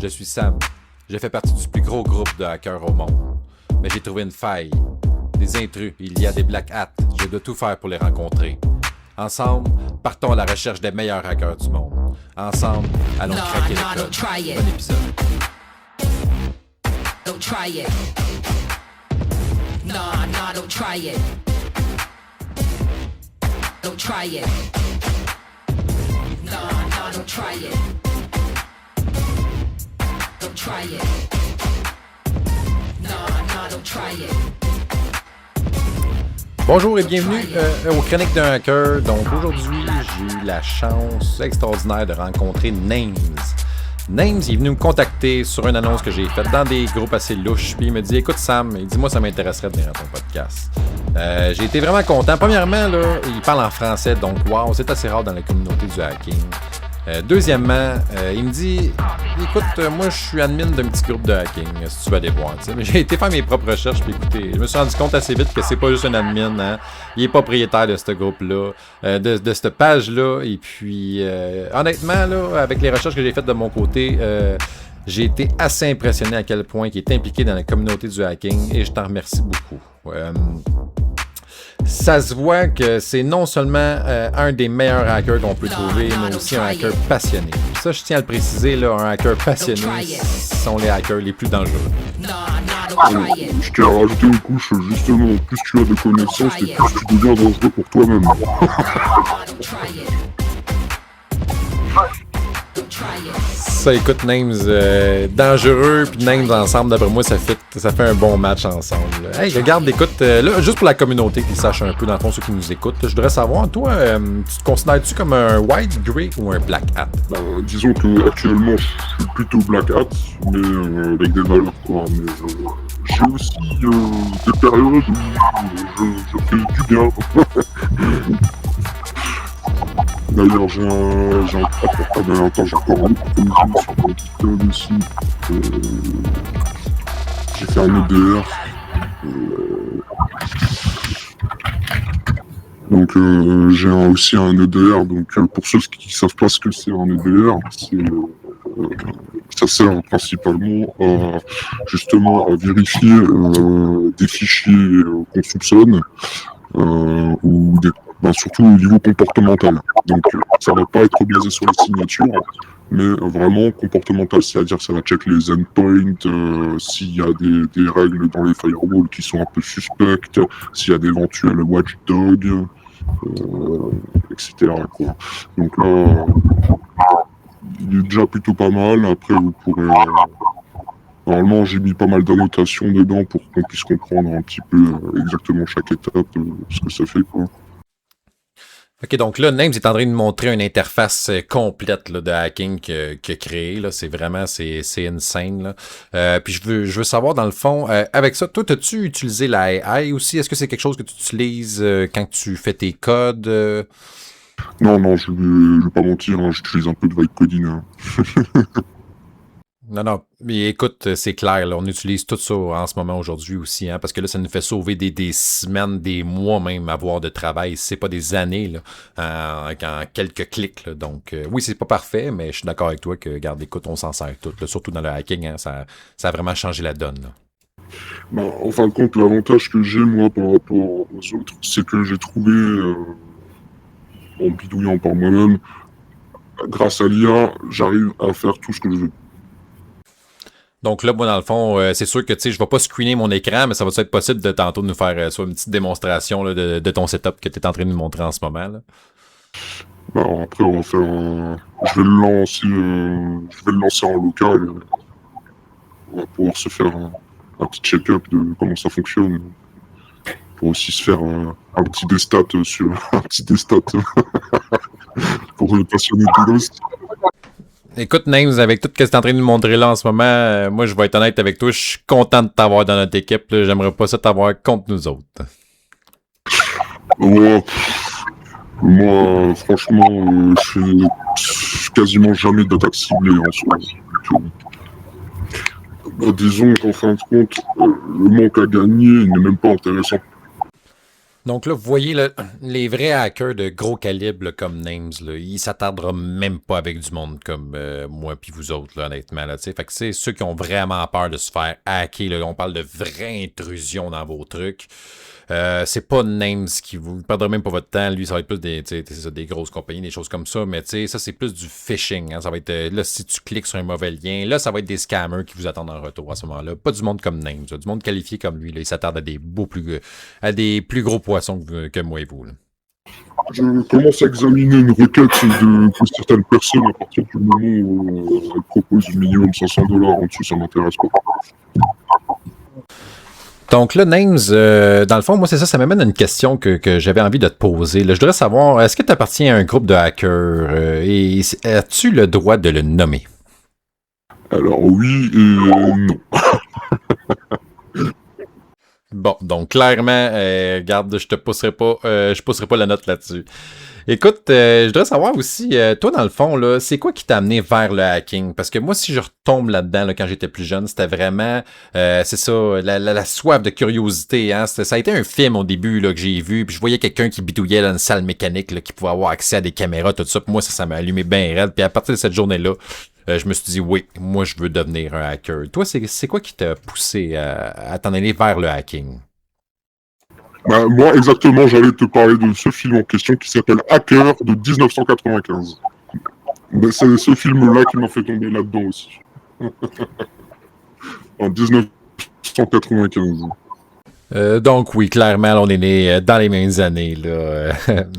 Je suis Sam. Je fais partie du plus gros groupe de hackers au monde. Mais j'ai trouvé une faille. Des intrus, il y a des black hats. Je dois tout faire pour les rencontrer. Ensemble, partons à la recherche des meilleurs hackers du monde. Ensemble, allons craquer les codes. Bon épisode. Don't try it. Don't try it. Don't try it. Don't try it. Don't try it. Don't try it. Bonjour et bienvenue aux Chroniques d'un hacker. Donc aujourd'hui, j'ai eu la chance extraordinaire de rencontrer Names. Names, il est venu me contacter sur une annonce que j'ai faite dans des groupes assez louches. Puis il me dit, écoute Sam, il dit moi ça m'intéresserait de venir à ton podcast. J'ai été vraiment content. Premièrement, là, il parle en français, donc wow, c'est assez rare dans la communauté du hacking. Deuxièmement, il me dit, écoute, moi je suis admin d'un petit groupe de hacking, si tu veux aller voir. Mais j'ai été faire mes propres recherches, puis écoutez, je me suis rendu compte assez vite que c'est pas juste un admin, hein. Il est propriétaire de ce groupe-là, de cette page-là. Et puis, honnêtement, là, avec les recherches que j'ai faites de mon côté, j'ai été assez impressionné à quel point il est impliqué dans la communauté du hacking, et je t'en remercie beaucoup. Ça se voit que c'est non seulement un des meilleurs hackers qu'on peut trouver, mais aussi un hacker passionné. Ça, je tiens à le préciser, là, un hacker passionné sont les hackers les plus dangereux. Je t'ai rajouté une couche, justement, plus tu as de connaissances et plus tu deviens dangereux pour toi-même. Ça, écoute, Names, dangereux puis Names ensemble, d'après moi, ça fait un bon match ensemble. Hey, regarde, écoute, là, juste pour la communauté qui sache un peu, dans le fond, ceux qui nous écoutent, là, je voudrais savoir, toi, tu te considères-tu comme un white, grey ou un black hat? Disons que actuellement, je suis plutôt black hat, mais avec des valeurs, quoi. Mais j'ai aussi des périodes où je fais du bien. D'ailleurs, j'ai encore un autre sur mon GitHub aussi. J'ai fait un EDR. Donc, j'ai aussi un EDR. Donc, pour ceux qui ne savent pas ce que c'est un EDR, ça sert principalement justement à vérifier des fichiers qu'on soupçonne ou surtout au niveau comportemental. Donc ça va pas être basé sur les signatures, mais vraiment comportemental, c'est-à-dire ça va check les endpoints, s'il y a des règles dans les firewalls qui sont un peu suspectes, s'il y a d'éventuels watchdogs, etc. quoi. Donc là, il est déjà plutôt pas mal. Après, vous pourrez... Normalement, j'ai mis pas mal d'annotations dedans pour qu'on puisse comprendre un petit peu exactement chaque étape, ce que ça fait, quoi. OK, donc là, Names est en train de montrer une interface complète là, de hacking qu'il a créée. Là. C'est vraiment, c'est insane. Là. Puis je veux savoir, dans le fond, avec ça, toi, as-tu utilisé la AI aussi? Est-ce que c'est quelque chose que tu utilises quand tu fais tes codes? Non, je vais pas mentir, hein, j'utilise un peu de vibe coding. Hein. Non, mais écoute, c'est clair, là, on utilise tout ça en ce moment aujourd'hui aussi, hein, parce que là, ça nous fait sauver des semaines, des mois même, avoir de travail. C'est pas des années, là, en quelques clics. Là. Donc, oui, c'est pas parfait, mais je suis d'accord avec toi que, regarde, écoute, on s'en sert tout, là, surtout dans le hacking, hein, ça a vraiment changé la donne. Là. En fin de compte, l'avantage que j'ai, moi, par rapport aux autres, c'est que j'ai trouvé, en bidouillant par moi-même, grâce à l'IA, j'arrive à faire tout ce que je veux. Donc là, moi, dans le fond, c'est sûr que je ne vais pas screener mon écran, mais ça va être possible de tantôt de nous faire soit une petite démonstration là, de ton setup que tu es en train de nous montrer en ce moment. Là. Après, on va faire je vais le lancer en local. On va pouvoir se faire un petit check-up de comment ça fonctionne. Pour aussi se faire un petit destat sur un petit destat pour les passionnés de Ghost. Écoute, Names, avec tout ce que tu es en train de nous montrer là en ce moment, moi, je vais être honnête avec toi, je suis content de t'avoir dans notre équipe. Là. J'aimerais pas ça t'avoir contre nous autres. Moi, franchement, je fais quasiment jamais d'attaque ciblée en soi. Disons qu'en fin de compte, le manque à gagner n'est même pas intéressant. Donc là, vous voyez, là, les vrais hackers de gros calibre là, comme Names, là, ils s'attarderont même pas avec du monde comme moi puis vous autres, là, honnêtement. Là, fait que c'est ceux qui ont vraiment peur de se faire hacker. Là, on parle de vraie intrusion dans vos trucs. C'est pas Names qui vous perdrez même pas votre temps. Lui, ça va être plus des grosses compagnies, des choses comme ça. Mais ça, c'est plus du phishing. Hein. Ça va être là, si tu cliques sur un mauvais lien, là, ça va être des scammers qui vous attendent en retour à ce moment-là. Pas du monde comme Names. Là. Du monde qualifié comme lui. Là, il s'attarde à des plus gros poissons que moi et vous. Là. Je commence à examiner une requête de certaines personnes à partir du moment où elles proposent minimum $500. En dessous, ça m'intéresse pas. Donc là, Names, dans le fond, moi, c'est ça m'amène à une question que j'avais envie de te poser. Là, je voudrais savoir, est-ce que tu appartiens à un groupe de hackers et as-tu le droit de le nommer? Alors oui et non. Bon, donc clairement, regarde, je pousserai pas la note là-dessus. Écoute, je voudrais savoir aussi, toi dans le fond, là, c'est quoi qui t'a amené vers le hacking? Parce que moi, si je retombe là-dedans là, quand j'étais plus jeune, c'était vraiment, c'est ça, la soif de curiosité. Hein? Ça a été un film au début là, que j'ai vu, puis je voyais quelqu'un qui bidouillait dans une salle mécanique, là, qui pouvait avoir accès à des caméras, tout ça. Puis moi, ça m'a allumé bien raide. Puis à partir de cette journée-là, je me suis dit, oui, moi, je veux devenir un hacker. Toi, c'est quoi qui t'a poussé à t'en aller vers le hacking? Bah, moi, exactement, j'allais te parler de ce film en question qui s'appelle Hacker de 1995. Ben, c'est ce film-là qui m'a fait tomber là-dedans aussi. En 1995. Donc oui, clairement, là, on est né dans les mêmes années. Là.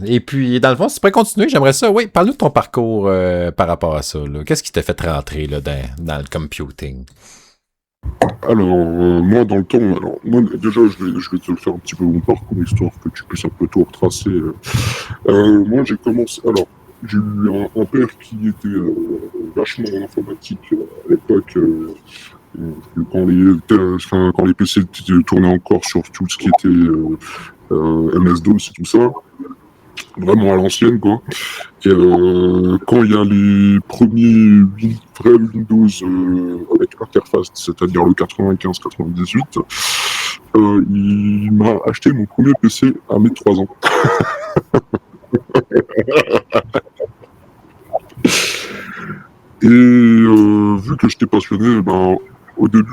Et puis, dans le fond, si tu pourrais continuer, j'aimerais ça. Oui, parle-nous de ton parcours par rapport à ça. Là. Qu'est-ce qui t'a fait rentrer là, dans le computing? Alors, moi, dans le temps, moi, déjà, je vais te faire un petit peu mon parcours, histoire que tu puisses un peu tout retracer. Moi, j'ai commencé, alors, j'ai eu un père qui était vachement en informatique à l'époque, quand les PC tournaient encore sur tout ce qui était MS-DOS et tout ça, vraiment à l'ancienne, quoi. Et quand il y a les premiers vrais Windows avec interface, c'est-à-dire le 95-98, il m'a acheté mon premier PC à mes 3 ans. Et vu que j'étais passionné, ben, au début,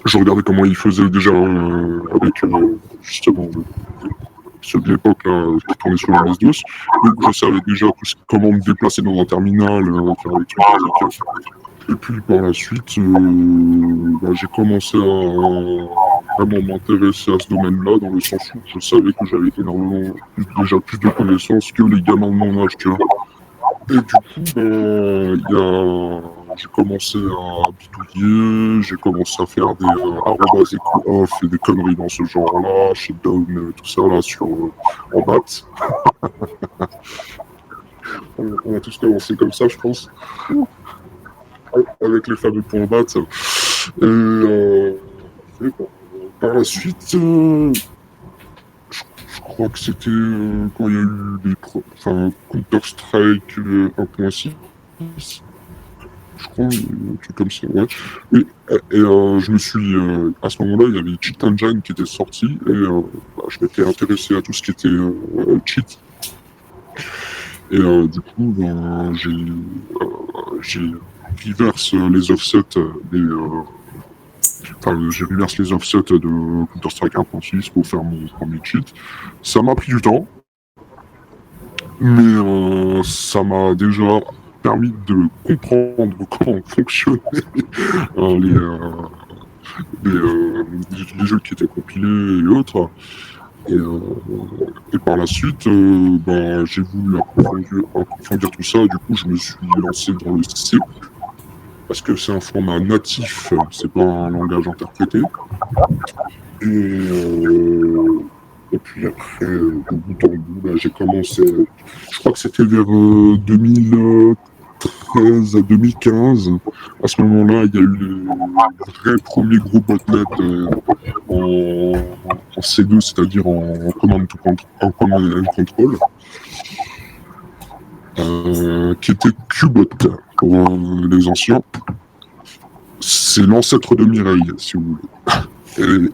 je regardais comment il faisait déjà avec justement ceux de l'époque qui tournaient sur la MS-DOS. Donc je savais déjà comment me déplacer dans un terminal, faire des trucs avec. Et puis par la suite, j'ai commencé à vraiment m'intéresser à ce domaine-là, dans le sens où je savais que j'avais énormément déjà plus de connaissances que les gamins de mon âge, tu vois. Et du coup, j'ai commencé à bidouiller, j'ai commencé à faire des arrobas et off et des conneries dans ce genre-là, shutdown, tout ça là en bat. On a tous commencé comme ça, je pense, avec les fameux points bat. Et par la suite, je crois que c'était quand il y a eu Counter-Strike 1.6. Je crois, un truc comme ça, ouais. Et je me suis... à ce moment-là, il y avait Cheat Engine qui était sorti, et je m'étais intéressé à tout ce qui était cheat. Et du coup, j'ai reverse les offsets j'ai reverse les offsets de Counter-Strike 1.6 pour faire mon premier cheat. Ça m'a pris du temps, mais ça m'a déjà permis de comprendre comment fonctionnaient les jeux qui étaient compilés et autres. Et par la suite, j'ai voulu approfondir tout ça. Du coup, je me suis lancé dans le C, parce que c'est un format natif, c'est pas un langage interprété. Et puis après, de bout en bout, j'ai commencé, je crois que c'était vers 2013 à 2015. À ce moment-là, il y a eu le vrai premier gros botnet en C2, c'est-à-dire en command and control, qui était Qbot pour les anciens. C'est l'ancêtre de Mireille, si vous voulez.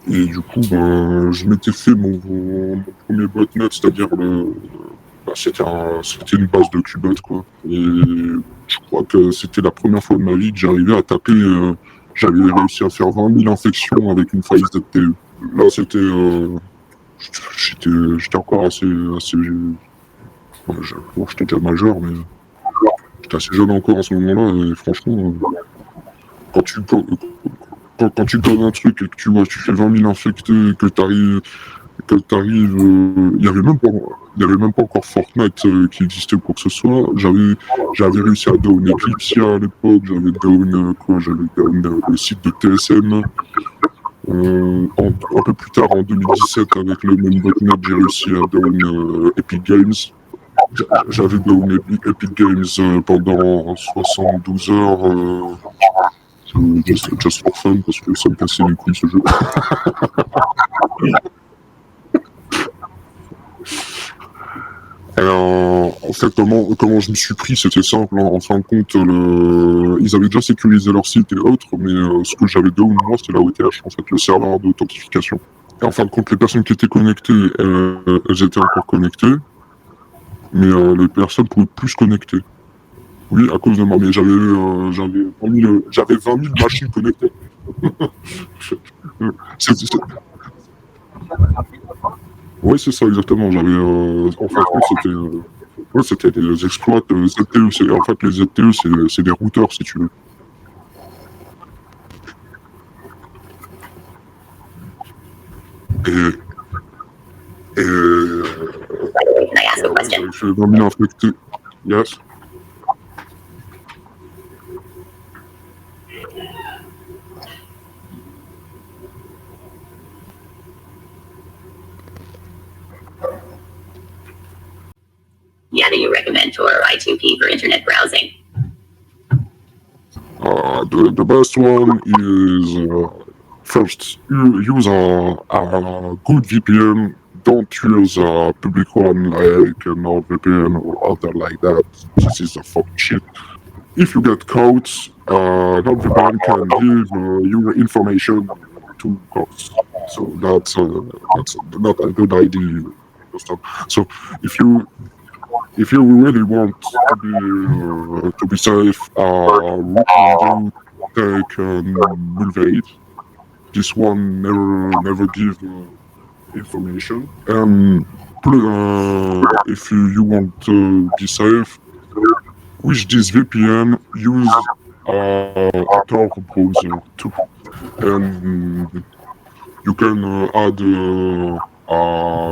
Et du coup, ben, je m'étais fait mon premier botnet, c'est-à-dire c'était une base de Qbot, quoi. Et je crois que c'était la première fois de ma vie que j'arrivais à taper, j'avais réussi à faire 20 000 infections avec une faille ZTE. Là, j'étais encore assez, bon, j'étais déjà majeur, mais j'étais assez jeune encore à ce moment-là, et franchement, quand tu, quand, quand tu donnes un truc et que tu vois, tu fais 20 000 infectés et que il y avait même pas encore Fortnite qui existait ou quoi que ce soit. J'avais réussi à down Eclipsia à l'époque, j'avais down le site de TSM. Un peu plus tard, en 2017, avec le même botnet, j'ai réussi à down Epic Games. J'avais down Epic Games pendant 72 heures, just for fun, parce que ça me cassait les couilles ce jeu. En fait, comment je me suis pris, c'était simple. En fin de compte, ils avaient déjà sécurisé leur site et autres, mais ce que j'avais down, moi, c'était la OTH, en fait, le serveur d'authentification. Et en fin de compte, les personnes qui étaient connectées, elles étaient encore connectées, mais les personnes pouvaient plus se connecter. Oui, à cause de moi, mais j'avais 20 000 machines connectées. Oui, c'est ça, exactement. En fin de compte, c'était des exploits ZTE. En fait, les ZTE, c'est des routeurs, si tu veux. Et, Can I ask a question? je suis 20 000 infectés. Yes. Yeah, do you recommend Tor or I2P for internet browsing? The best one is first, use a good VPN. Don't use a public one like NordVPN or other like that. This is a fucking shit. If you get caught, NordVPN can give your information to cops. So that's not a good idea. You understand? So if you really want to be safe, recommend you take Mulvaid. This one never give information. If you want to be safe, with this VPN, use a Tor browser too, and you can add a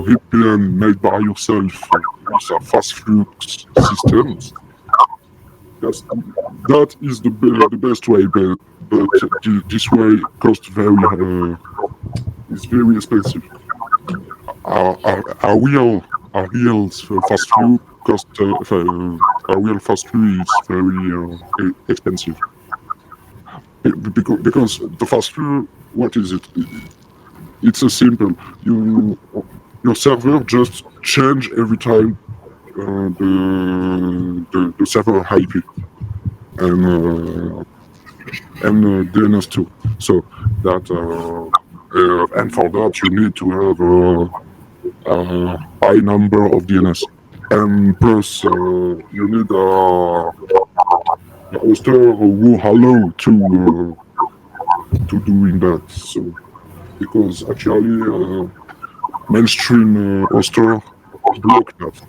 VPN made by yourself with a fast flux system. That is the best way, but this way is very expensive. A real fast flux is very expensive. Because the fast flux, what is it? It's a simple. Your server just change every time the server IP and DNS too. So that and for that you need to have a high number of DNS, and plus you need a hoster who allow to doing that. So because actually mainstream hoster block that.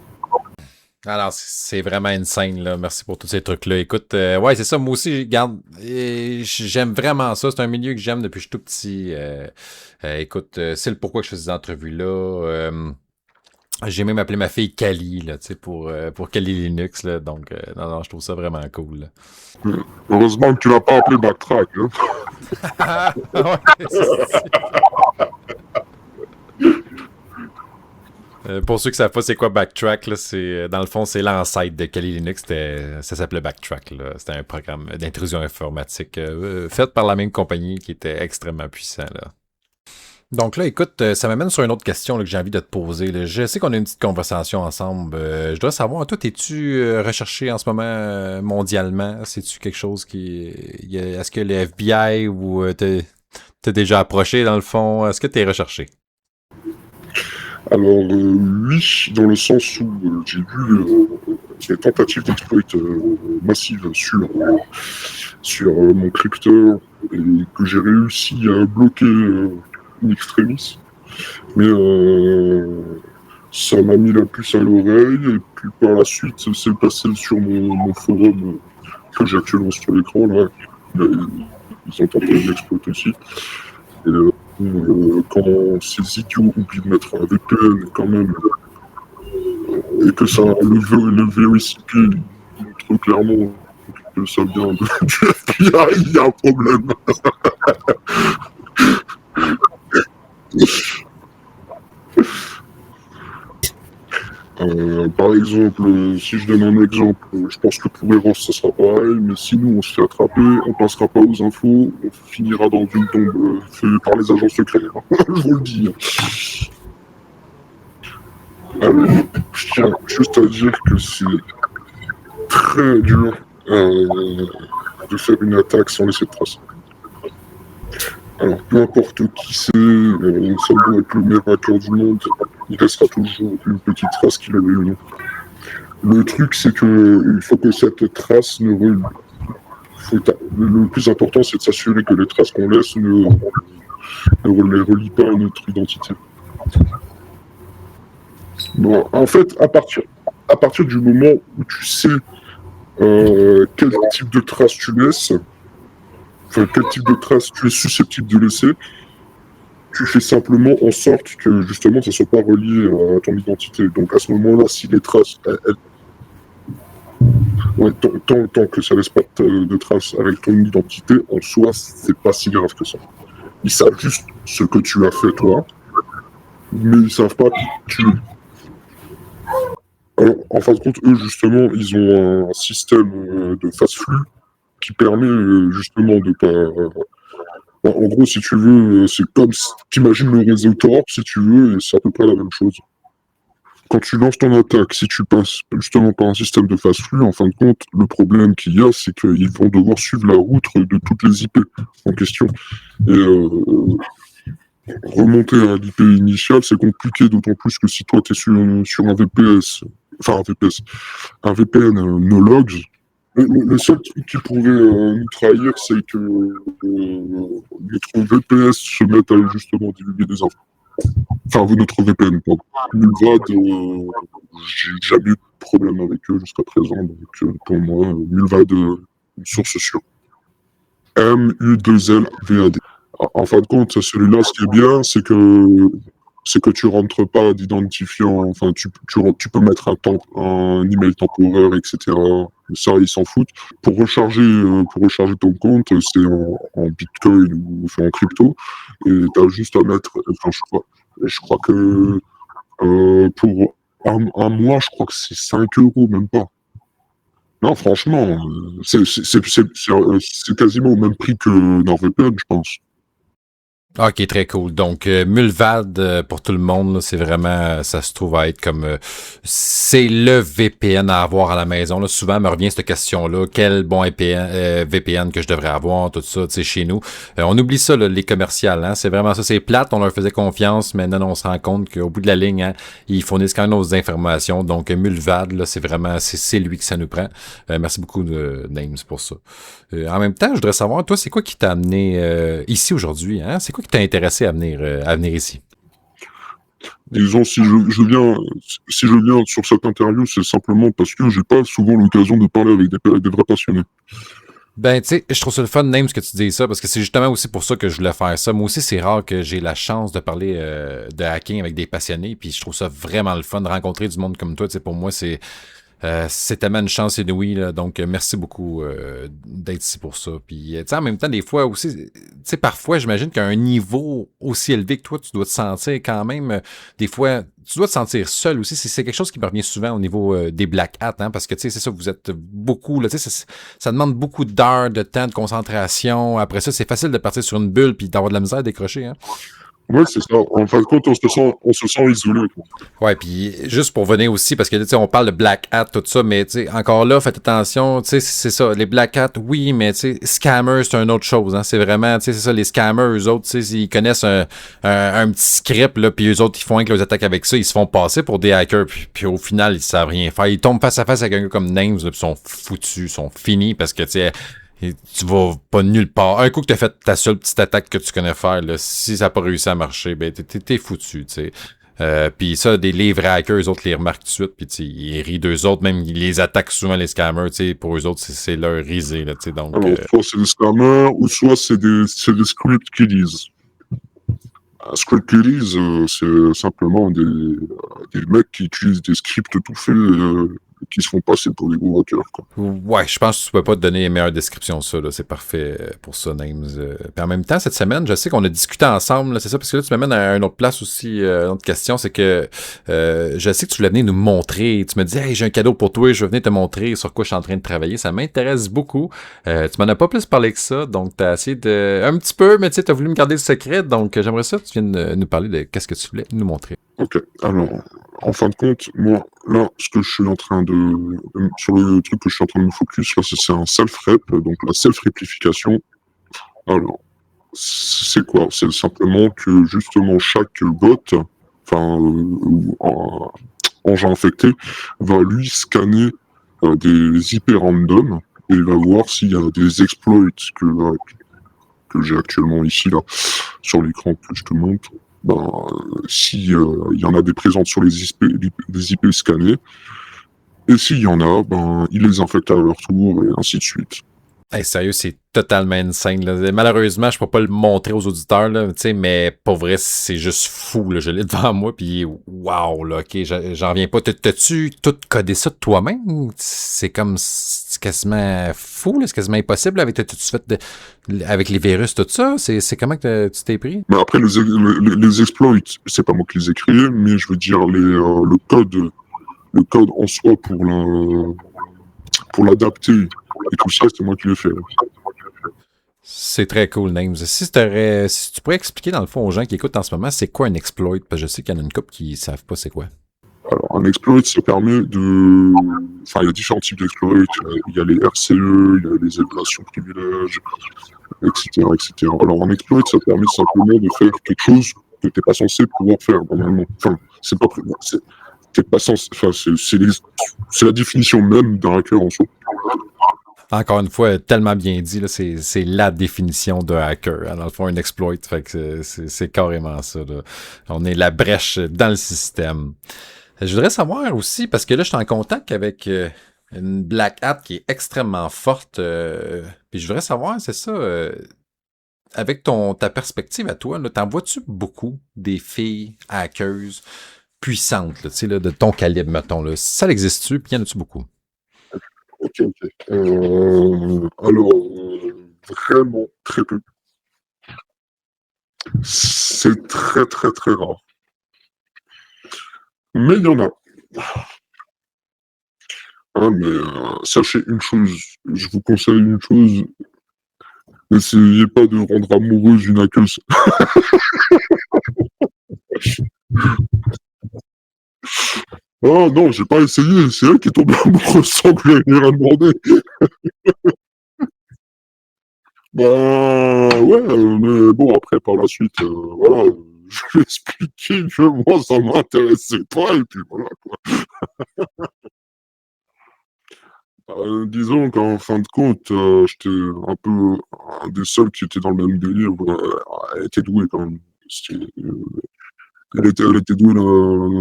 Alors, c'est vraiment insane, là. Merci pour tous ces trucs-là. Écoute, ouais, c'est ça. Moi aussi, j'aime vraiment ça. C'est un milieu que j'aime depuis que je suis tout petit. Écoute, c'est le pourquoi que je fais ces entrevues-là. J'ai même appelé ma fille Kali, là, tu sais, pour Kali Linux, là. Donc, non, je trouve ça vraiment cool, là. Heureusement que tu l'as pas appelé Backtrack, hein. Ouais, pour ceux qui savent pas c'est quoi Backtrack, là, dans le fond c'est l'ancêtre de Kali Linux, ça s'appelait Backtrack, là. C'était un programme d'intrusion informatique fait par la même compagnie qui était extrêmement puissant, là. Donc là, écoute, ça m'amène sur une autre question là, que j'ai envie de te poser, là. Je sais qu'on a une petite conversation ensemble. Je dois savoir, toi, es-tu recherché en ce moment mondialement? C'est-tu quelque chose est-ce que le FBI ou t'es déjà approché, dans le fond? Est-ce que t'es recherché? Alors, oui, dans le sens où j'ai vu des tentatives d'exploit massives sur mon crypteur et que j'ai réussi à bloquer in extremis. Mais ça m'a mis la puce à l'oreille et puis par la suite, c'est passé sur mon forum que j'ai actuellement sur l'écran. Là, ils ont tenté d'exploiter aussi. Et, quand ces idiots oublient de mettre un VPN quand même et que ça le VOCP montre clairement que ça vient du FBI, il y a un problème. Par exemple, si je donne un exemple, je pense que pour Eros ça sera pareil, mais si nous on se fait attraper, on passera pas aux infos, on finira dans une tombe faite par les agents secrets. Je vous le dis. Je tiens juste à dire que c'est très dur de faire une attaque sans laisser de traces. Alors, peu importe qui c'est, ça doit être le meilleur hacker du monde, il restera toujours une petite trace qu'il avait eu. Le truc, c'est que il faut que cette trace le plus important, c'est de s'assurer que les traces qu'on laisse ne les relient pas à notre identité. Bon, en fait, à partir du moment où tu sais quel type de traces tu laisses, enfin, quel type de traces tu es susceptible de laisser, tu fais simplement en sorte que justement ça ne soit pas relié à ton identité. Donc à ce moment-là, si les traces, ouais, tant que ça laisse pas de traces avec ton identité, en soi, c'est pas si grave que ça. Ils savent juste ce que tu as fait toi, mais ils savent pas qui tu es. Alors, en fin de compte, eux justement, ils ont un système de fast-flux qui permet justement de pas. En gros, si tu veux, c'est comme si t'imagines le réseau Tor, si tu veux, et c'est à peu près la même chose. Quand tu lances ton attaque, si tu passes justement par un système de fast-flux, en fin de compte, le problème qu'il y a, c'est qu'ils vont devoir suivre la route de toutes les IP en question. Et remonter à l'IP initiale, c'est compliqué, d'autant plus que si toi, tu es sur un VPS, enfin un VPN no logs, le seul truc qui pourrait nous trahir, c'est que notre VPS se mette à justement divulguer des infos. Enfin, notre VPN, pardon. Mulvad, j'ai jamais eu de problème avec eux jusqu'à présent, donc pour moi, Mulvad, une source sûre. M-U-2-L-V-A-D. En fin de compte, celui-là, ce qui est bien, c'est que tu rentres pas d'identifiant, enfin, tu peux mettre un email temporaire, etc. Ça, ils s'en foutent. Pour recharger ton compte, c'est en Bitcoin ou enfin, en crypto, et t'as juste à mettre, enfin, je crois que pour un mois, je crois que c'est 5 euros, même pas. Non, franchement, c'est quasiment au même prix que NordVPN, je pense. Ok, très cool. Donc, Mulvad, pour tout le monde, là, c'est vraiment, ça se trouve à être comme, c'est le VPN à avoir à la maison. Là. Souvent, me revient cette question-là. Quel bon VPN que je devrais avoir, tout ça, tu sais, chez nous. On oublie ça, là, les commerciales. Hein. C'est vraiment ça. C'est plate, on leur faisait confiance, mais non, on se rend compte qu'au bout de la ligne, hein, ils fournissent quand même nos informations. Donc, Mulvad, là, c'est vraiment, c'est lui que ça nous prend. Merci beaucoup, Names, pour ça. En même temps, je voudrais savoir, toi, c'est quoi qui t'a amené ici aujourd'hui? Hein? C'est quoi qui t'a intéressé à venir ici? Disons, si je viens sur cette interview, c'est simplement parce que j'ai pas souvent l'occasion de parler avec des vrais passionnés. Ben, tu sais, je trouve ça le fun, Names, que tu dises ça, parce que c'est justement aussi pour ça que je voulais faire ça. Moi aussi, c'est rare que j'ai la chance de parler de hacking avec des passionnés, puis je trouve ça vraiment le fun de rencontrer du monde comme toi. Tu sais, pour moi, c'est tellement une chance inouïe, là, donc merci beaucoup d'être ici pour ça. Puis, tu sais, en même temps, des fois aussi, tu sais, parfois, j'imagine qu'à un niveau aussi élevé que toi, tu dois te sentir quand même, des fois, tu dois te sentir seul aussi. C'est quelque chose qui me revient souvent au niveau des Black Hat, hein, parce que, tu sais, c'est ça, vous êtes beaucoup, là, tu sais, ça demande beaucoup d'heures, de temps, de concentration. Après ça, c'est facile de partir sur une bulle puis d'avoir de la misère à décrocher, hein. Ouais, c'est ça. En fin de compte, on se sent isolé, quoi. Ouais, puis juste pour venir aussi, parce que tu sais, on parle de Black Hat, tout ça, mais tu sais, encore là, faites attention, tu sais, c'est ça, les Black Hat, oui, mais tu sais, scammers, c'est une autre chose, hein, c'est vraiment, tu sais, c'est ça, les scammers, eux autres, tu sais, ils connaissent un petit script, là, puis eux autres, ils font avec leurs attaques avec ça, ils se font passer pour des hackers, puis au final, ils savent rien faire, ils tombent face à face avec un gars comme Names, là, puis ils sont foutus, ils sont finis, parce que, tu sais, et tu vas pas nulle part. Un coup que t'as fait ta seule petite attaque que tu connais faire, là, si ça n'a pas réussi à marcher, ben t'es foutu, tu sais. Puis ça, les vrais hackers, eux autres les remarquent tout de suite, puis ils rient d'eux autres, même ils les attaquent souvent les scammers, tu sais, pour eux autres, c'est leur risée, là, tu sais, donc... Alors, soit c'est des scammers, ou soit c'est des script kiddies. Un script kiddies, c'est simplement des mecs qui utilisent des scripts tout faits, qui se font passer pour des gros hackers, quoi. Ouais, je pense que tu peux pas te donner une meilleure description de ça, là. C'est parfait pour ça, Names. Puis en même temps, cette semaine, je sais qu'on a discuté ensemble, là, c'est ça, parce que là, tu m'amènes à une autre place aussi, une autre question, c'est que je sais que tu voulais venir nous montrer, tu me dis, hey, j'ai un cadeau pour toi, je veux venir te montrer sur quoi je suis en train de travailler, ça m'intéresse beaucoup. Tu m'en as pas plus parlé que ça, donc t'as essayé de... Un petit peu, mais tu sais, t'as voulu me garder le secret, donc j'aimerais ça que tu viennes nous parler de qu'est-ce que tu voulais nous montrer. Ok, alors, en fin de compte, moi, là, ce que je suis en train sur le truc que je suis en train de me focus, là, c'est un self-rep, donc la self-réplification. Alors, c'est quoi? C'est simplement que, justement, chaque bot, enfin, engin infecté, va lui scanner des IP random et il va voir s'il y a des exploits que j'ai actuellement ici, là, sur l'écran que je te montre. Ben, si il y en a des présentes sur les IP scannés, et s'il y en a, ben, ils les infectent à leur tour, et ainsi de suite. Hey, sérieux, c'est totalement insane, là. Malheureusement, je peux pas le montrer aux auditeurs, là, tu sais, mais pour vrai, c'est juste fou, là. Je l'ai devant moi, puis wow, là, ok, j'en reviens pas. T'as-tu tout codé ça de toi-même? C'est comme, c'est quasiment fou, là, c'est quasiment impossible, là, avec t'as-tu fait avec les virus, tout ça? C'est comment que tu t'es pris? Mais après, les exploits, c'est pas moi qui les ai créés, mais je veux dire, le code en soi pour l'adapter et tout ça, c'est moi qui l'ai fait. C'est très cool, Names. Si tu pourrais expliquer dans le fond aux gens qui écoutent en ce moment, c'est quoi un exploit? Parce que je sais qu'il y en a une couple qui savent pas c'est quoi. Alors, un exploit, ça permet de... Enfin, il y a différents types d'exploits. Il y a les RCE, il y a les évaluations privilèges, etc., etc. Alors, un exploit, ça permet simplement de faire quelque chose que t'es pas censé pouvoir faire, normalement. Enfin, c'est pas... T'es pas censé... Enfin, c'est la définition même d'un hacker en soi. Encore une fois, tellement bien dit, là, c'est la définition d'un hacker. Hein, dans le fond, un exploit, fait que c'est carrément ça. Là. On est la brèche dans le système. Je voudrais savoir aussi, parce que là, je suis en contact avec une Black Hat qui est extrêmement forte. Puis je voudrais savoir, c'est ça, avec ta perspective à toi, t'en vois-tu beaucoup des filles hackers puissantes, là, là, de ton calibre, mettons? Là, ça existe-tu, puis y en a-tu beaucoup? Ok. Alors, vraiment très peu. C'est très très très rare. Mais il y en a. Hein, mais sachez une chose, je vous conseille une chose, n'essayez pas de rendre amoureuse une hackeuse. Ah non, j'ai pas essayé, c'est elle qui est tombée amoureuse sans que je lui ai rien demandé. Bah ouais, mais bon, après, par la suite, voilà, je lui ai expliqué que moi, ça m'intéressait pas, et puis voilà, quoi. Disons qu'en fin de compte, j'étais un peu un des seuls qui était dans le même délire. Elle était douée quand même. Elle était douée, là,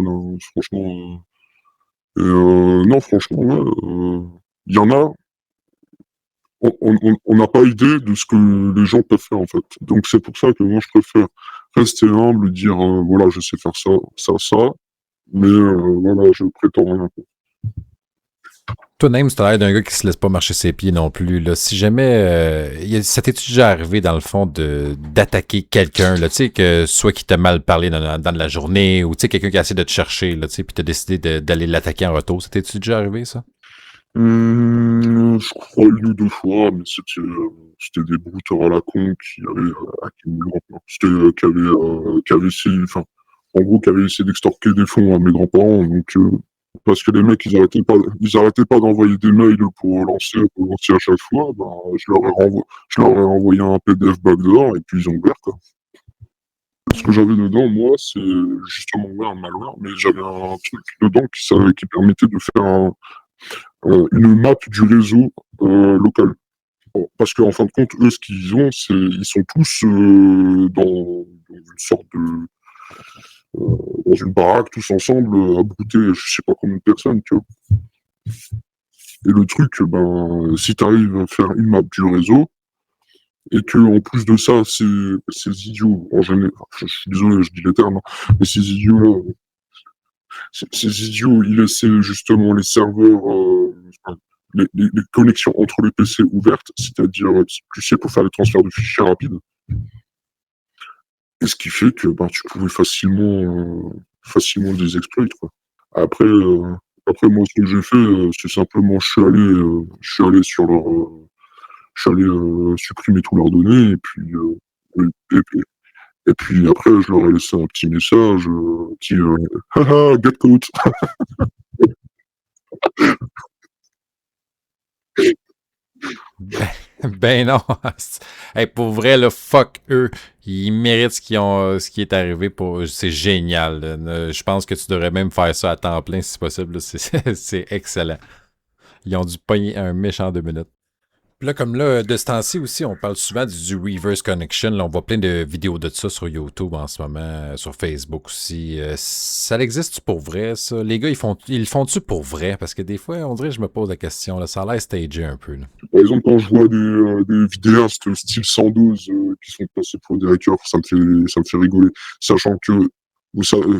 non, franchement. Non, franchement, ouais, il y en a, on n'a pas idée de ce que les gens peuvent faire, en fait. Donc c'est pour ça que moi, je préfère rester humble, dire, voilà, je sais faire ça, ça, ça, mais voilà, je prétends rien. Toi, Names, t'as l'air d'un gars qui se laisse pas marcher ses pieds non plus. Là. Si jamais ça t'est déjà arrivé, dans le fond, d'attaquer quelqu'un, là, tu sais, que soit qui t'a mal parlé dans la journée, ou tu sais, quelqu'un qui a essayé de te chercher, là, tu sais, puis t'as décidé d'aller l'attaquer en retour. Ça t'est déjà arrivé, ça? Je crois une ou deux fois, mais c'était des brouteurs à la con qui avaient hacké mes grands-parents. Qui avaient essayé, enfin, en gros, qui avaient essayé d'extorquer des fonds à mes grands-parents. Donc, parce que les mecs, ils arrêtaient pas d'envoyer des mails pour lancer à chaque fois. Ben, je leur ai envoyé un PDF backdoor et puis ils ont ouvert, quoi. Ce que j'avais dedans, moi, c'est justement ouais, un malware, mais j'avais un truc dedans qui permettait de faire une map du réseau local. Bon, parce qu'en fin de compte, eux, ce qu'ils ont, ils sont tous dans une sorte de dans une baraque, tous ensemble, à brouter, je sais pas combien de personnes, tu vois. Et le truc, ben, si tu arrives à faire une map du réseau, et que en plus de ça, ces idiots, en général, je suis désolé, je dis les termes, hein, mais ces idiots, ils laissaient justement les serveurs, les connexions entre les PC ouvertes, c'est-à-dire, tu sais, pour faire les transferts de fichiers rapides. Et ce qui fait que ben, tu pouvais facilement des exploits, quoi. Après, après moi, ce que j'ai fait, c'est simplement, je suis allé sur leur, je suis allé supprimer tous leurs données, et puis, et puis après, je leur ai laissé un petit message, qui, haha, get caught. Ben non. Hey, pour vrai, là, fuck eux. Ils méritent ce qui est arrivé. C'est génial. Là. Je pense que tu devrais même faire ça à temps plein si possible. Là. C'est excellent. Ils ont dû pogner un méchant 2 minutes. Puis là, comme là, de ce temps-ci aussi, on parle souvent du reverse connection. Là, on voit plein de vidéos de ça sur YouTube en ce moment, sur Facebook aussi. Ça existe pour vrai, ça? Les gars, ils le font-tu pour vrai? Parce que des fois, on dirait que je me pose la question. Là, ça a l'air stagé un peu. Là. Par exemple, quand je vois des vidéastes style 112 qui sont passés pour des hackers, ça me fait rigoler. Sachant que,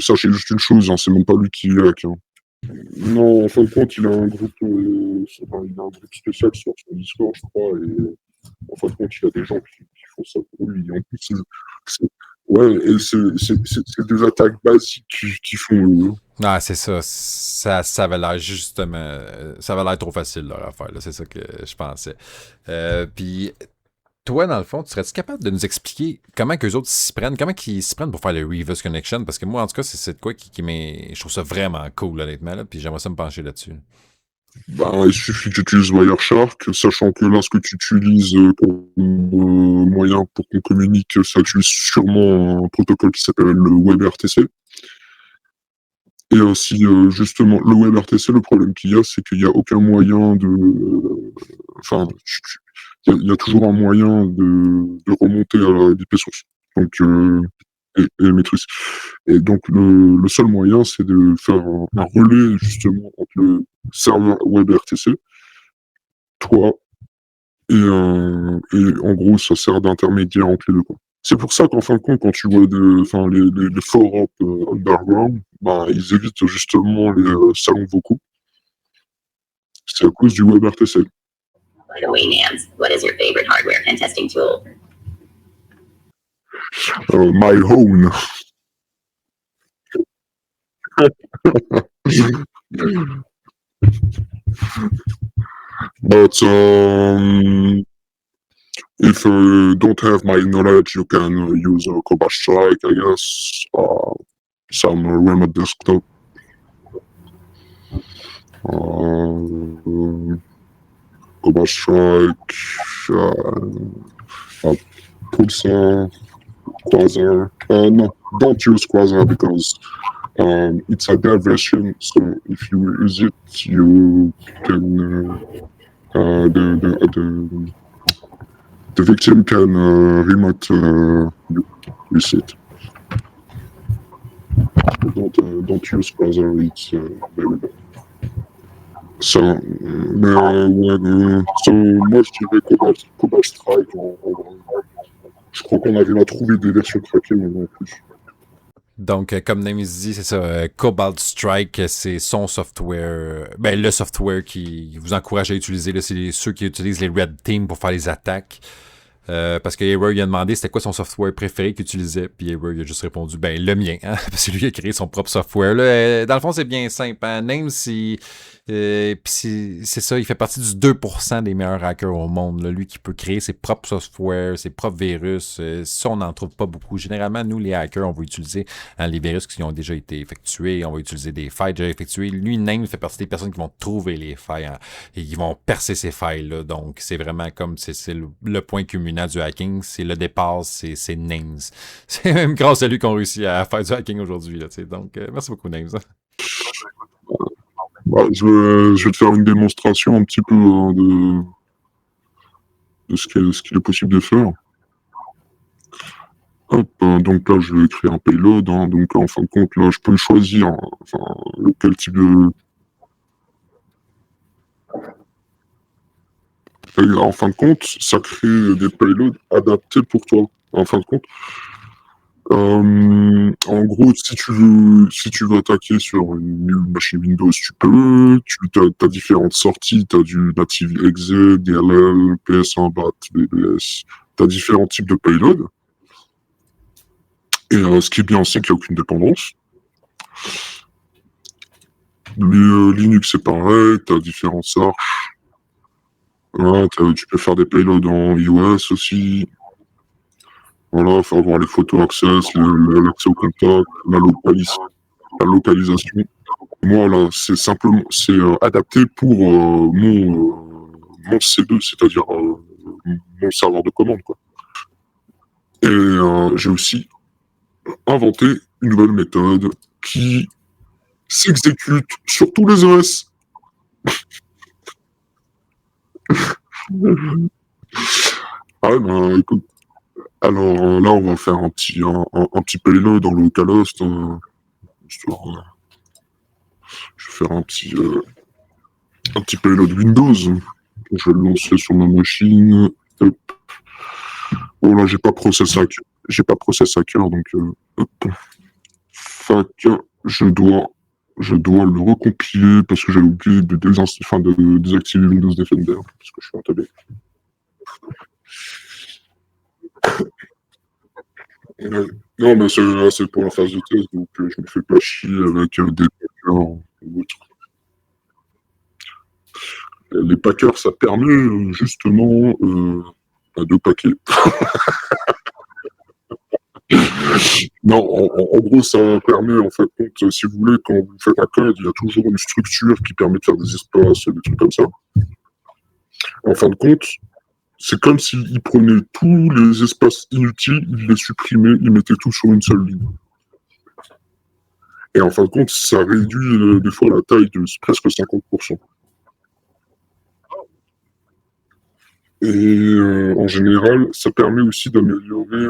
sachez juste une chose, hein, c'est même pas lui qui hack. Hein. Non, en fin de compte, il a un groupe, il a un groupe spécial sur son Discord, je crois, et en fin de compte, il y a des gens qui font ça pour lui. Et en plus, ouais, et c'est des attaques basiques qui font. Ah, c'est ça. Ça avait l'air justement. Ça avait l'air trop facile, là, l'affaire. Là. C'est ça que je pensais. Puis, toi, dans le fond, tu serais-tu capable de nous expliquer comment qu'eux autres s'y prennent? Comment qu'ils s'y prennent pour faire le reverse connection? Parce que moi, en tout cas, c'est de quoi qui m'est. Je trouve ça vraiment cool, honnêtement. Là, puis j'aimerais ça me pencher là-dessus. Ben, il suffit que tu utilises Wireshark, sachant que là, ce que tu utilises comme moyen pour qu'on communique, ça utilise sûrement un protocole qui s'appelle le WebRTC. Et aussi, justement, le WebRTC, le problème qu'il y a, c'est qu'il n'y a aucun moyen de... Enfin, il y a toujours un moyen de remonter à l'IP source. Donc, et maîtrise. Et donc, le seul moyen, c'est de faire un relais, justement, entre le serveur WebRTC, toi, et en gros, ça sert d'intermédiaire entre les deux, quoi. C'est pour ça qu'en fin de compte, quand tu vois les forums underground, bah, ils évitent justement les salons vocaux. C'est à cause du WebRTC. By the way, Nams, what is your favorite hardware pen testing tool? My own. But if you don't have my knowledge, you can use Cobalt Strike, I guess. Some remote desktop. Cobalt Strike, Pulsar, Quasar. No, don't use Quasar because it's a dev version. So if you use it, you can the victim can remote reset. Don't use Quasar. It's very bad. So, so moi je dirais Cobalt Strike. Je crois qu'on avait trouvé des versions craquées, mais non plus. Donc, comme Nemes dit, c'est ça. Cobalt Strike, c'est son software. Ben, le software qui vous encourage à utiliser. Là, c'est ceux qui utilisent les Red Team pour faire les attaques. Parce que Error, il a demandé c'était quoi son software préféré qu'il utilisait. Puis Error, il a juste répondu ben, le mien. Hein? Parce que lui, il a créé son propre software. Là, dans le fond, c'est bien simple. Hein? Names, Puis c'est ça, il fait partie du 2% des meilleurs hackers au monde. Là. Lui qui peut créer ses propres softwares, ses propres virus. Ça, on n'en trouve pas beaucoup. Généralement, nous, les hackers, on va utiliser les virus qui ont déjà été effectués. On va utiliser des failles déjà effectuées. Lui, Names fait partie des personnes qui vont trouver les failles et qui vont percer ces failles-là. Donc, c'est vraiment comme c'est le point culminant du hacking. C'est le départ, c'est Names. C'est même grâce à lui qu'on réussit à faire du hacking aujourd'hui. Là, donc, merci beaucoup, Names. Je vais te faire une démonstration un petit peu de ce qu'il est possible de faire. Hop, donc là, je vais créer un payload. Donc, en fin de compte, là, je peux choisir quel type de... Et en fin de compte, ça crée des payloads adaptés pour toi. En fin de compte, en gros, si tu veux attaquer sur une machine Windows, tu peux. Tu as différentes sorties. Tu as du native exe, DLL, PS1, BAT, BBS. Tu as différents types de payloads. Et ce qui est bien, c'est qu'il n'y a aucune dépendance. Linux, c'est pareil. Tu as différentes arches. Voilà, tu peux faire des payloads en iOS aussi. Voilà, il faut avoir les photos access, l'accès au contact, la localisation. Moi, là, c'est adapté pour mon C2, c'est-à-dire mon serveur de commande, quoi. Et j'ai aussi inventé une nouvelle méthode qui s'exécute sur tous les OS. Ah, ben, écoute. Alors là, on va faire un petit payload dans le localhost. Histoire, je vais faire un petit payload Windows. Je vais le lancer sur ma machine. Hop. Oh là, j'ai pas process hacker, donc hop. Fac, je dois le recompiler parce que j'avais oublié de désactiver Windows Defender parce que je suis entabé. Non, mais c'est pour la phase de test, donc je me fais pas chier avec des packers ou autre. Les packers, ça permet justement de packer. Non, en gros, ça permet, en fait, si vous voulez, quand vous faites un code, il y a toujours une structure qui permet de faire des espaces, des trucs comme ça. En fin de compte, c'est comme s'il prenait tous les espaces inutiles, il les supprimait, il mettait tout sur une seule ligne. Et en fin de compte, ça réduit des fois la taille de presque 50%. Et en général, ça permet aussi d'améliorer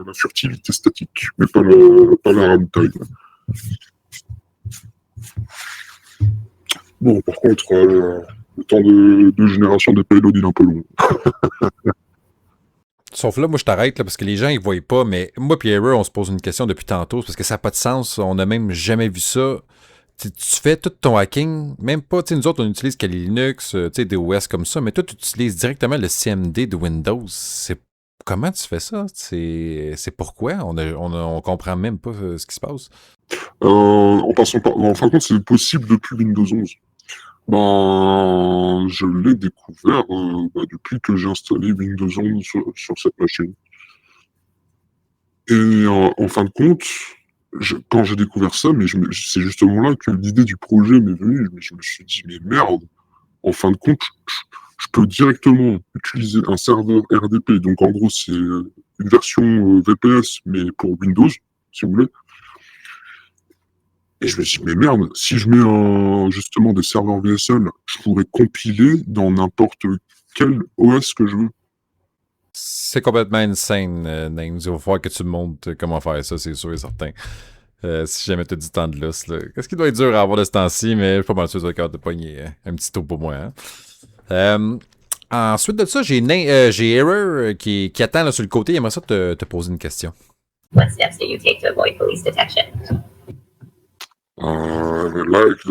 la furtivité statique, mais pas la runtime. Bon, par contre, le temps de génération des payloads, il est un peu long. Sauf là, moi, je t'arrête là, parce que les gens, ils ne voient pas, mais moi et Error, on se pose une question depuis tantôt, parce que ça n'a pas de sens. On n'a même jamais vu ça. Tu fais tout ton hacking, même pas, nous autres, on utilise Kali Linux, des OS comme ça, mais toi, tu utilises directement le CMD de Windows. Comment tu fais ça? C'est pourquoi? On comprend même pas ce qui se passe. En fin de compte, c'est possible depuis Windows 11. Je l'ai découvert depuis que j'ai installé Windows 11 sur cette machine. Et en fin de compte, quand j'ai découvert ça, c'est justement là que l'idée du projet m'est venue. Je me suis dit, mais merde, en fin de compte, je peux directement utiliser un serveur RDP. Donc en gros, c'est une version VPS, mais pour Windows, si vous voulez. Et je me suis dit, mais merde, si je mets justement des serveurs VSL, je pourrais compiler dans n'importe quel OS que je veux. C'est complètement insane, Names. Il va falloir que tu me montres comment faire ça, c'est sûr et certain. Si jamais tu as du temps de l'os. Qu'est-ce qui doit être dur à avoir de ce temps-ci, mais je suis pas mal sûr que tu vas être capable de pogner un petit tour pour moi. Hein? Ensuite de ça, j'ai Error qui attend là, sur le côté. Il aimerait ça te poser une question. What steps do you take to avoid police detection? Like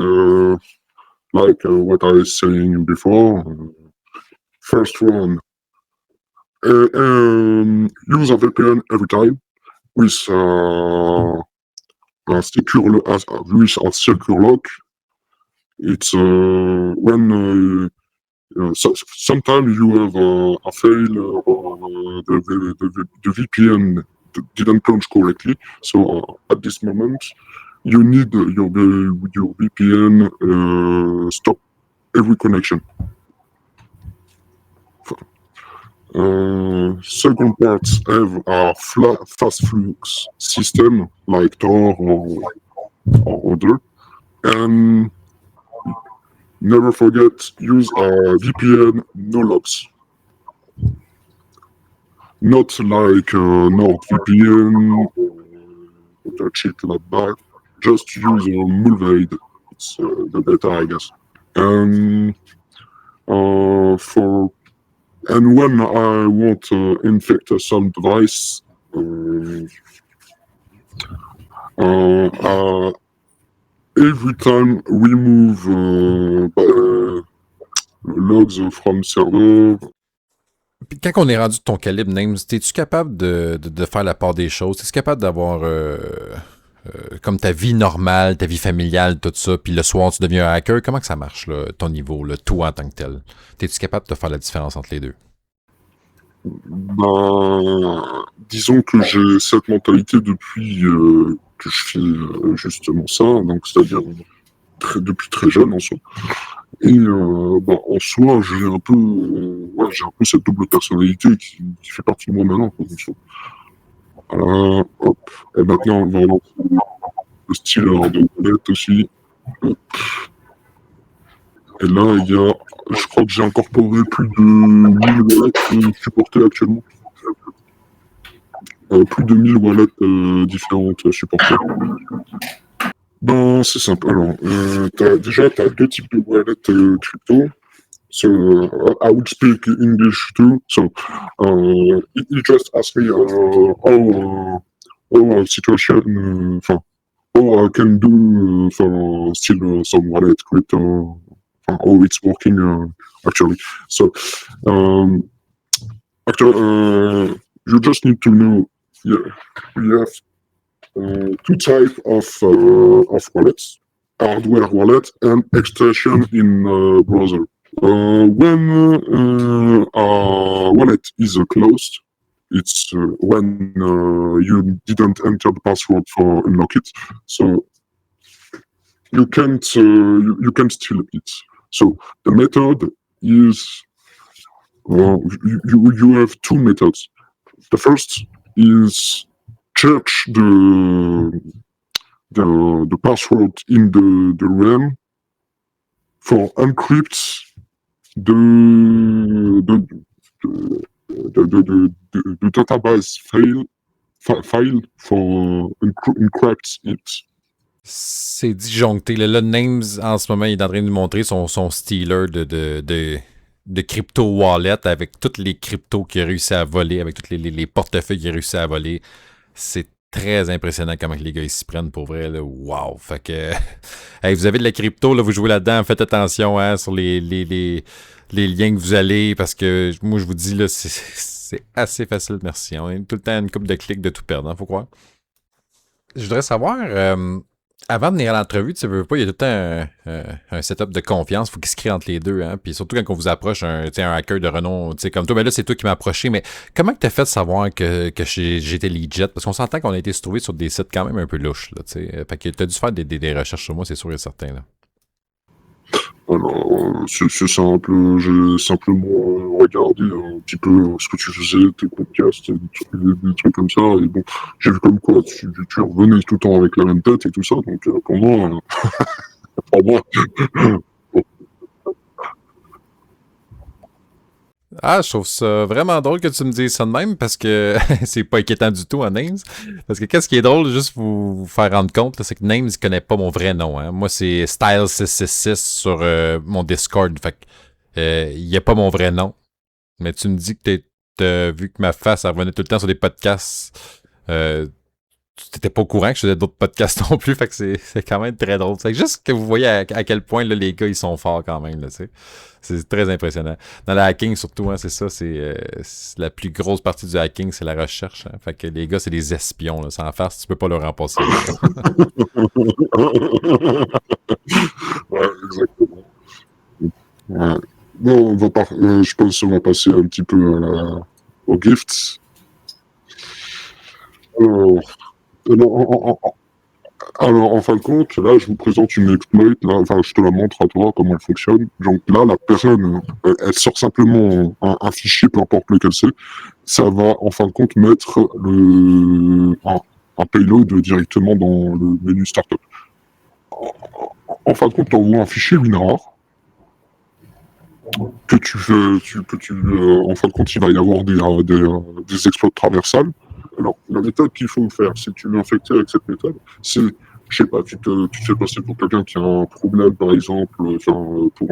what I was saying before. First one, use a VPN every time with a secure lock. it's when sometimes you have a fail or the VPN didn't launch correctly. So at this moment, you need your VPN stop every connection. Second part have a fast flux system like Tor or other, and never forget use a VPN no logs. Not like NordVPN or that shit like that. Just use Mulvaid. It's the better, I guess. And when I want to infect some device, every time we move logs from server. Puis quand on est rendu de ton calibre, Names, es-tu capable de faire la part des choses? Es-tu capable d'avoir comme ta vie normale, ta vie familiale, tout ça, puis le soir tu deviens un hacker? Comment que ça marche, là, ton niveau, là, toi en tant que tel? Es-tu capable de faire la différence entre les deux? Ben, disons que j'ai cette mentalité depuis que je fais justement ça, donc c'est-à-dire depuis très jeune en soi. Et en soi, j'ai un peu cette double personnalité qui fait partie de moi maintenant. Hop. Et maintenant, on va lancer le style de roulette aussi. Hop. Et là, je crois que j'ai incorporé plus de 1000 wallets supportés actuellement. Plus de 1000 wallets différentes supportées. Ben, c'est simple. Alors, t'as deux types de wallets crypto. So, I would speak English too. So, you just asked me how situation, how I can do for still some wallet crypto, how it's working actually. So, you just need to know, we have two types of wallets: hardware wallet and extension in browser. When a wallet is closed, it's when you didn't enter the password for unlock it, so you can't steal it. So the method is you have two methods. The first is search the password in the RAM for encrypt the database file for encrypt it. C'est disjoncté. Là, Names, en ce moment, il est en train de nous montrer son stealer de crypto wallet avec toutes les cryptos qu'il a réussi à voler, avec tous les portefeuilles qu'il a réussi à voler. C'est très impressionnant comment les gars ils s'y prennent pour vrai. Là. Wow! Fait que hey, vous avez de la crypto, là, vous jouez là-dedans, faites attention hein, sur les liens que vous allez, parce que moi je vous dis là, c'est assez facile, merci. On a tout le temps une couple de clics de tout perdre, hein, faut croire. Je voudrais savoir, avant de venir à l'entrevue, tu sais pas, il y a tout le temps un setup de confiance, il faut qu'il se crée entre les deux, hein, puis surtout quand on vous approche un hacker de renom, tu sais, comme toi, ben là c'est toi qui m'as approché, mais comment que t'as fait de savoir que j'étais legit? Parce qu'on s'entend qu'on a été se trouver sur des sites quand même un peu louches, là, tu sais, fait que t'as dû faire des recherches sur moi, c'est sûr et certain, là. Alors, c'est simple, j'ai simplement regardé un petit peu ce que tu faisais, tes podcasts, des trucs comme ça, et bon, j'ai vu comme quoi tu revenais tout le temps avec la même tête et tout ça, donc pour moi, bon. Ah, je trouve ça vraiment drôle que tu me dises ça de même parce que c'est pas inquiétant du tout à Names. Parce que qu'est-ce qui est drôle, juste pour vous faire rendre compte, là, c'est que Names ne connaît pas mon vrai nom. Hein. Moi, c'est Style666 sur mon Discord. Fait que il n'y a pas mon vrai nom. Mais tu me dis que t'as vu que ma face elle revenait tout le temps sur des podcasts. t'étais pas au courant que je faisais d'autres podcasts non plus, fait que c'est quand même très drôle. C'est juste que vous voyez à quel point là, les gars ils sont forts quand même, là, tu sais. C'est très impressionnant. Dans le hacking surtout, hein, c'est ça, c'est la plus grosse partie du hacking, c'est la recherche. Hein. Fait que les gars, c'est des espions, là, sans faire, tu peux pas leur en passer. Ouais, exactement. Ouais. Bon, je pense qu'on va passer un petit peu aux gifts. Alors, en fin de compte, là, je vous présente une exploit, là, enfin, je te la montre à toi, comment elle fonctionne. Donc là, la personne, elle sort simplement un fichier, peu importe lequel c'est. Ça va, en fin de compte, mettre un payload directement dans le menu Startup. En fin de compte, tu envoies un fichier WinRAR que en fin de compte, il va y avoir des exploits traversales. Alors, la méthode qu'il faut faire, si tu veux infecter avec cette méthode, c'est, je sais pas, tu te fais passer pour quelqu'un qui a un problème, par exemple, pour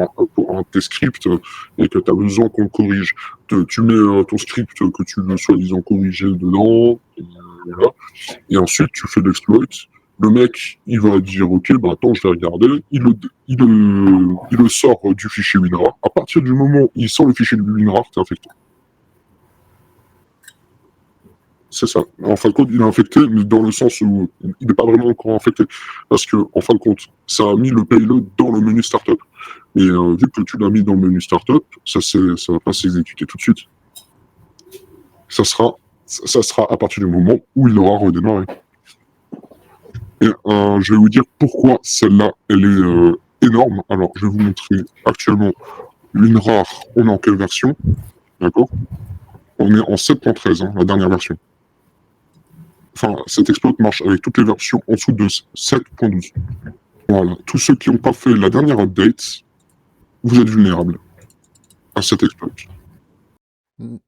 un de tes scripts, et que tu as besoin qu'on corrige. Tu mets ton script que tu veux soi-disant corriger dedans, et voilà. Et ensuite, tu fais l'exploit. Le mec, il va dire, ok, bah attends, je vais regarder. Il le sort du fichier WinRAR. À partir du moment où il sort le fichier du WinRAR, t'es infecté. C'est ça. En fin de compte, il est infecté, mais dans le sens où il n'est pas vraiment encore infecté. Parce que, en fin de compte, ça a mis le payload dans le menu startup. Et vu que tu l'as mis dans le menu startup, ça va pas s'exécuter tout de suite. Ça sera à partir du moment où il aura redémarré. Et je vais vous dire pourquoi celle-là, elle est énorme. Alors, je vais vous montrer actuellement WinRAR. On est en quelle version? D'accord? On est en 7.13, hein, la dernière version. Enfin, cet exploit marche avec toutes les versions en dessous de 7.12. Voilà. Tous ceux qui n'ont pas fait la dernière update, vous êtes vulnérables à cet exploit.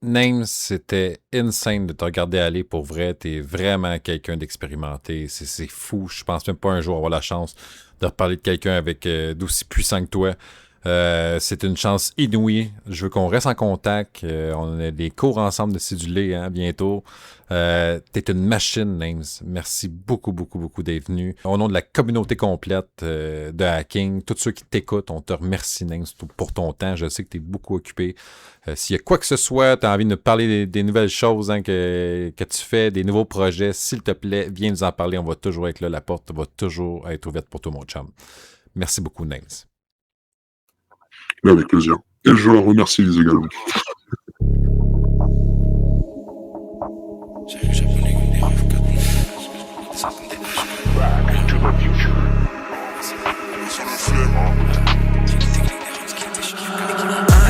Names, c'était insane de te regarder aller pour vrai. T'es vraiment quelqu'un d'expérimenté. C'est fou. Je pense même pas un jour avoir la chance de reparler de quelqu'un avec d'aussi puissant que toi. C'est une chance inouïe. Je veux qu'on reste en contact. On a des cours ensemble de cédulé bientôt. T'es une machine, Names. Merci beaucoup, beaucoup, beaucoup d'être venu. Au nom de la communauté complète de hacking, tous ceux qui t'écoutent, on te remercie, Names, pour ton temps. Je sais que t'es beaucoup occupé. S'il y a quoi que ce soit, tu as envie de nous parler des nouvelles choses que tu fais, des nouveaux projets, s'il te plaît, viens nous en parler. On va toujours être là. La porte va toujours être ouverte pour toi, mon chum. Merci beaucoup, Names. Mais avec plaisir. Et je la remercie également.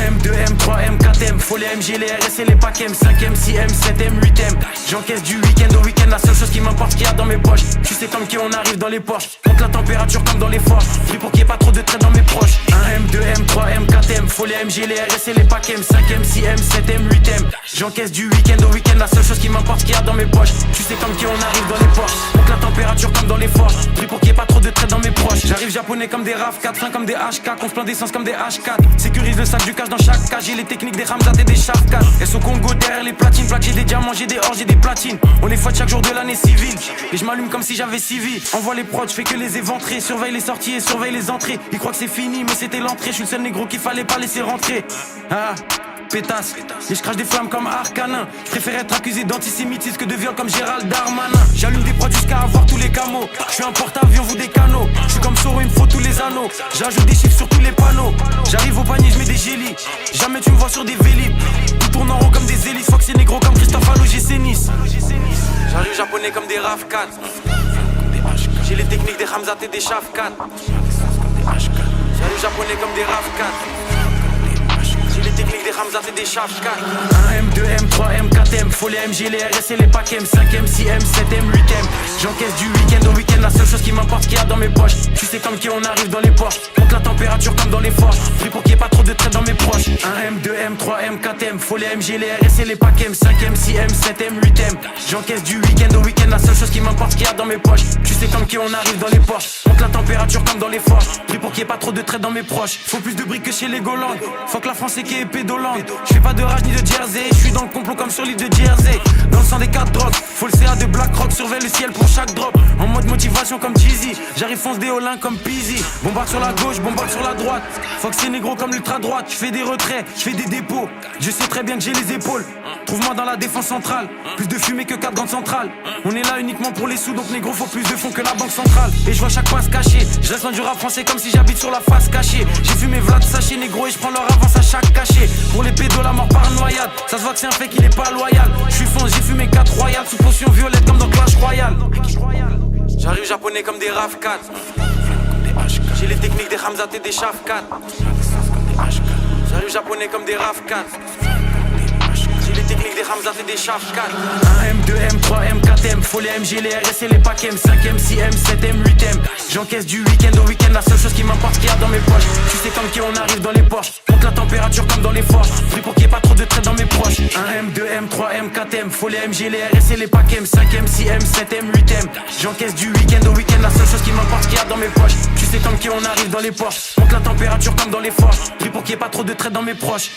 M2M, 3M, 4M, faut les MG, les RS et les packs M, 5M, 6M, 7M, 8M. J'encaisse du week-end au week-end, la seule chose qui m'importe, qu'il y a dans mes poches. Tu sais comme qui on arrive dans les Porsche, compte la température comme dans les forges. Pris pour qu'il n'y ait pas trop de traite dans mes proches. 1M, 2M, 3M, 4M, faut les MG, les RS et les packs M, 5M, 6M, 7M, 8M. J'encaisse du week-end au week-end, la seule chose qui m'importe, qu'il y a dans mes poches. Tu sais comme qui on arrive dans les Porsche, compte la température comme dans les forges. Pris pour qu'il n'y ait pas trop de traite dans mes proches. J'arrive japonais comme des RAV4, fin comme des HK, on se plaint d'essence comme des H4. Sécurise le sac du cash dans chaque cage, j'ai les techniques des Ramzat et des Sharkas. Elles sont Congo derrière les platines, plaques, j'ai des diamants, j'ai des or, j'ai des platines. On les fouette chaque jour de l'année civile. Et je m'allume comme si j'avais civil. Envoie les prods, je fais que les éventrer. Surveille les sorties et surveille les entrées. Ils croient que c'est fini, mais c'était l'entrée. Je suis le seul négro qu'il fallait pas laisser rentrer. Ah, pétasse. Et je crache des flammes comme Arcanin. Je préfère être accusé d'antisémitisme que de viol comme Gérald Darmanin. J'allume des prods jusqu'à avoir tous les camos. Je suis un porte-avions, vous des canaux. Je suis comme Soro, il me faut tous les anneaux. J'ajoute des chiffres sur tous les panneaux. J'arrive au panier, je mets des gélis. Jamais tu me vois sur des vélib. Tout tourne en rond comme des hélices. Fox et négro comme Christophe à l'OGC Nice. J'arrive japonais comme des RAV4. J'ai les techniques des Hamzat et des Shafkat. J'arrive japonais comme des RAV4. J'ai les techniques des Hamzat et des Shafkat. 1M, 2M, 3M, 4M, faut les MG, les RS et les packs M, 5M, 6M, 7M, 8M. J'encaisse du week-end au week-end, la seule chose qui m'importe, qu'il y a dans mes poches. Tu sais comme qui on arrive dans les Porsche, compte la température comme dans les forges. Pris pour qu'il n'y ait pas trop de traite dans mes proches. 1M, 2M, 3M, 4M, faut les MG, les RS et les packs M, 5M, 6M, 7M, 8M. J'encaisse du week-end au week-end, la seule chose qui m'importe, qu'il y a dans mes poches. Tu sais comme qui on arrive dans les Porsche, compte la température comme dans les forges. Pris pour qu'il n'y ait pas trop de traite dans mes proches. Faut plus de briques que chez les Golandes. Faut que la France est qui est pédolante. Je fais pas de rage ni de jersey, je suis dans le complot comme sur l'île de Jersey. jersey. Dans le sang des 4 drogues, faut le CA de Black Rock, surveille le ciel pour chaque drop. En mode motivation comme Jeezy, j'arrive fonce des Olins comme Peasy. Bombarde sur la gauche, bombarde sur la droite. Fox c'est négro comme l'ultra droite. Je fais des retraits, je fais des dépôts. Je sais très bien que j'ai les épaules. Trouve-moi dans la défense centrale. Plus de fumée que 4 grandes centrales. On est là uniquement pour les sous, donc négro faut plus de fonds que la banque centrale. Et je vois chaque passe cachée. Je reste loin du rap français comme si j'habite sur la face cachée. J'ai fumé Vlad sachet négro et je prends leur avance à chaque cachet. Pour les pédos la mort par noyade. Ça se voit que c'est un fait qu'il est pas loyal. Je suis fonce, j'ai fumé 4 royales. Sous potion violette comme dans Clash Royale. J'arrive japonais comme des RAV 4. J'ai les techniques des Hamzat et des Shaf 4. J'arrive japonais comme des RAV 4. J'ai les techniques des Hamzat et des Shaf 4. 1M, 2M, 3M, 4M. Faut les MG, les RS et les packs M. 5M, 6M, 7M, 8M. J'encaisse du week-end au week-end. La seule chose qui m'importe qu'il y a dans mes poches. Tu sais comme qui on arrive dans les Porsche. Monte la température comme dans les forges. Prie pour qu'il n'y ait pas trop de traits dans mes proches. 1M, 2M, 3M, 4M. Faut les MG, les RS et les packs M. 5M, 6M, 7M, 8M. J'encaisse du week-end au week-end. La seule chose qui m'importe qu'il y a dans mes poches. Tu sais comme qui on arrive dans les Porsche. Monte la température comme dans les forges. Prie pour qu'il n'y ait pas trop de traits dans mes proches.